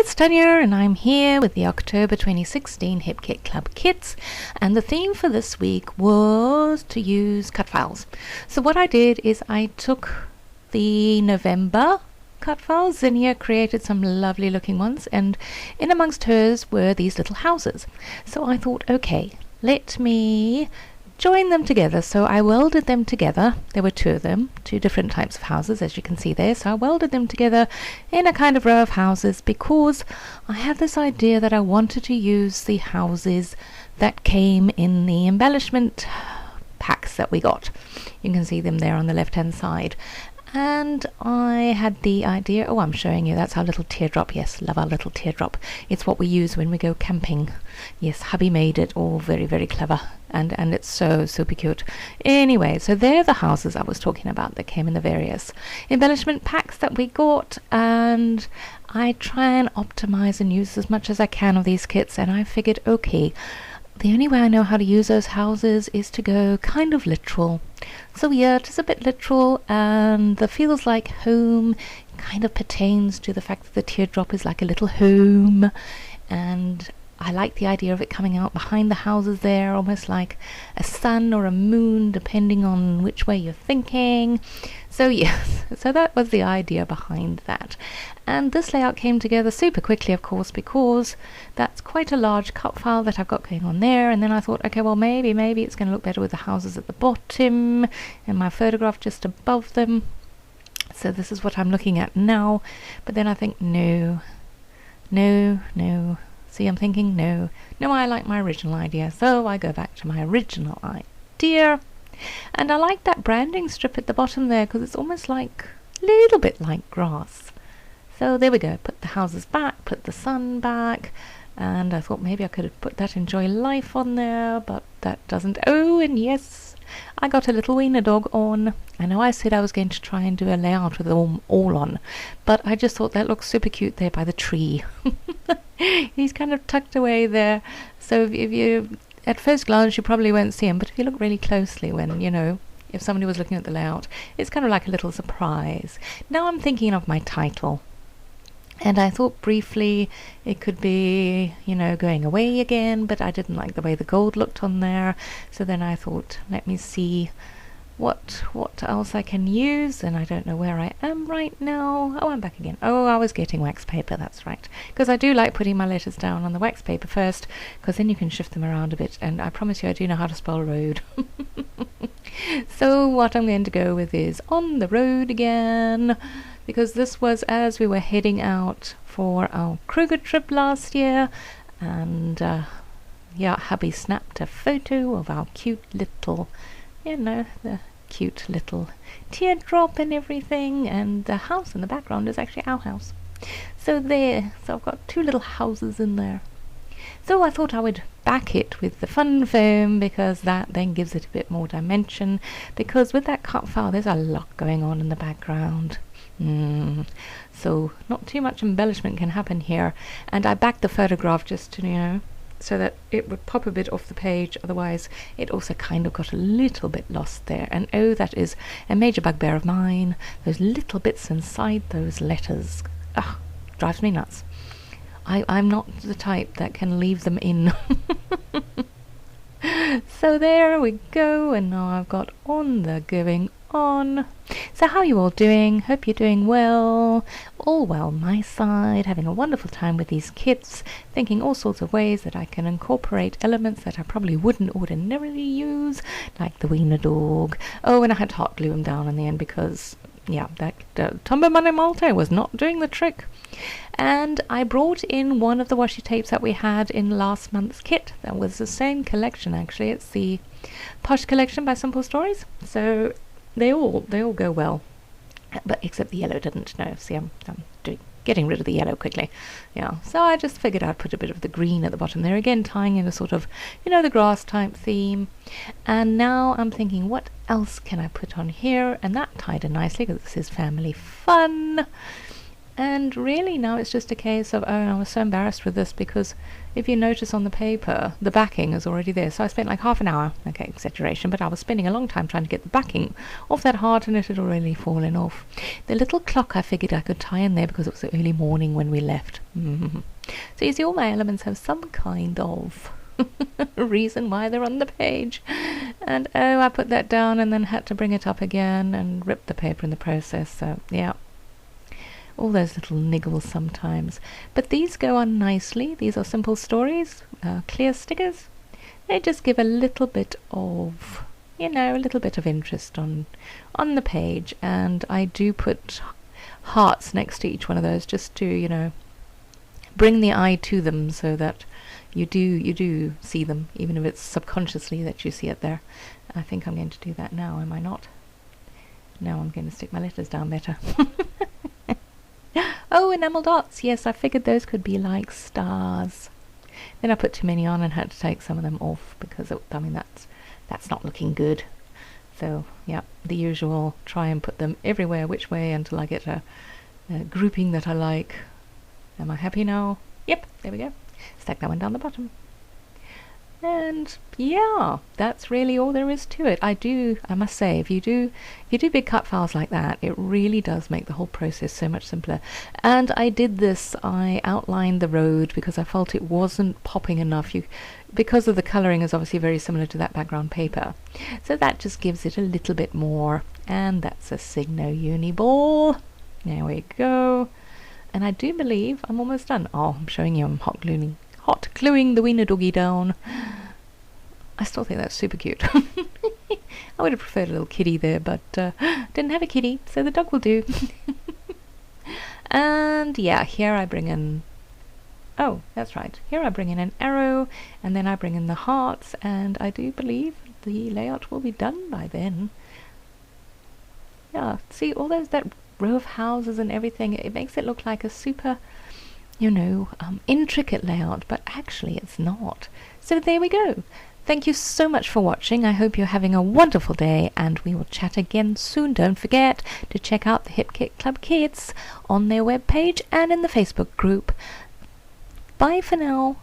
It's Tanya and I'm here with the October 2016 Hip Kit Club kits, and the theme for this week was to use cut files. So what I did is I took the November cut files. Zinnia created some lovely looking ones, and in amongst hers were these little houses. So I thought, okay, let me join them together. So I welded them together. There were two of them, two different types of houses, as you can see there. So I welded them together in a kind of row of houses because I had this idea that I wanted to use the houses that came in the embellishment packs that we got. You can see them there on the left hand side. And I had the idea, oh, I'm showing you, that's our little teardrop. Yes, love our little teardrop. It's what we use when we go camping. Yes, hubby made it, all very, very clever. And it's so super cute. Anyway, so they're the houses I was talking about that came in the various embellishment packs that we got. And I try and optimize and use as much as I can of these kits. And I figured, okay, the only way I know how to use those houses is to go kind of literal. So yeah, it is a bit literal, and the feels like home kind of pertains to the fact that the teardrop is like a little home, and I like the idea of it coming out behind the houses there, almost like a sun or a moon, depending on which way you're thinking. So yes, so that was the idea behind that. And this layout came together super quickly, of course, because that's quite a large cut file that I've got going on there. And then I thought, okay, well, maybe it's going to look better with the houses at the bottom and my photograph just above them. So this is what I'm looking at now. But then I think, no. See, I'm thinking, no, I like my original idea. So I go back to my original idea. And I like that branding strip at the bottom there because it's almost like a little bit like grass. So there we go. Put the houses back, put the sun back. And I thought maybe I could have put that Enjoy Life on there, but that doesn't. Oh, and yes, I got a little wiener dog on. I know I said I was going to try and do a layout with them all on, but I just thought that looks super cute there by the tree. He's kind of tucked away there. So if you, at first glance, you probably won't see him, but if you look really closely when, if somebody was looking at the layout, it's kind of like a little surprise. Now I'm thinking of my title. And I thought briefly it could be, going away again, but I didn't like the way the gold looked on there. So then I thought, let me see what else I can use. And I don't know where I am right now. Oh, I'm back again. Oh, I was getting wax paper, that's right. Because I do like putting my letters down on the wax paper first, because then you can shift them around a bit. And I promise you I do know how to spell road. So what I'm going to go with is On the Road Again, because this was as we were heading out for our Kruger trip last year, and hubby snapped a photo of our cute little, the cute little teardrop and everything, and the house in the background is actually our house. So I've got two little houses in there. So I thought I would back it with the fun foam, because that then gives it a bit more dimension, because with that cut file there's a lot going on in the background. So not too much embellishment can happen here, and I backed the photograph just to, so that it would pop a bit off the page, otherwise it also kind of got a little bit lost there. And oh, that is a major bugbear of mine, those little bits inside those letters. Drives me nuts. I'm not the type that can leave them in. So there we go, and now I've got On the Going On. So how are you all doing? Hope you're doing well. All well my side, having a wonderful time with these kits, thinking all sorts of ways that I can incorporate elements that I probably wouldn't ordinarily use, like the wiener dog. Oh, and I had to hot glue them down in the end because, that Tombow Money Malte was not doing the trick. And I brought in one of the washi tapes that we had in last month's kit. That was the same collection, actually. It's the Posh collection by Simple Stories. So they all go well, but except the yellow didn't. No, see, I'm getting rid of the yellow quickly. So I just figured I'd put a bit of the green at the bottom there, again tying in a sort of, the grass type theme. And now I'm thinking, what else can I put on here? And that tied in nicely because this is family fun. And really now it's just a case of, I was so embarrassed with this because if you notice on the paper, the backing is already there. So I spent like half an hour, okay, exaggeration, but I was spending a long time trying to get the backing off that heart, and it had already fallen off. The little clock I figured I could tie in there because it was early morning when we left. So you see, all my elements have some kind of reason why they're on the page. And I put that down and then had to bring it up again and rip the paper in the process. So yeah, all those little niggles sometimes. But these go on nicely. These are simple stories, clear stickers. They just give a little bit of, a little bit of interest on the page. And I do put hearts next to each one of those just to, bring the eye to them so that you do see them, even if it's subconsciously that you see it there. I think I'm going to do that now, am I not? Now I'm going to stick my letters down better. Oh, enamel dots. Yes, I figured those could be like stars. Then I put too many on and had to take some of them off because that's not looking good. So yeah, the usual, try and put them everywhere, which way, until I get a grouping that I like. Am I happy now? Yep, there we go. Stack that one down the bottom. And yeah, that's really all there is to it. I must say, if you do big cut files like that, it really does make the whole process so much simpler. And I did this, I outlined the road because I felt it wasn't popping enough. Because of the colouring is obviously very similar to that background paper. So that just gives it a little bit more. And that's a Signo uni ball. There we go. And I do believe I'm almost done. Oh, I'm showing you I'm hot gluing the wiener doggy down. I still think that's super cute. I would have preferred a little kitty there, but didn't have a kitty, so the dog will do. And yeah, here I bring in, oh, that's right, here I bring in an arrow, and then I bring in the hearts, and I do believe the layout will be done by then. Yeah, see all that row of houses and everything, it makes it look like a super, intricate layout, but actually it's not. So there we go. Thank you so much for watching. I hope you're having a wonderful day, and we will chat again soon. Don't forget to check out the Hip Kit Club Kids on their webpage and in the Facebook group. Bye for now.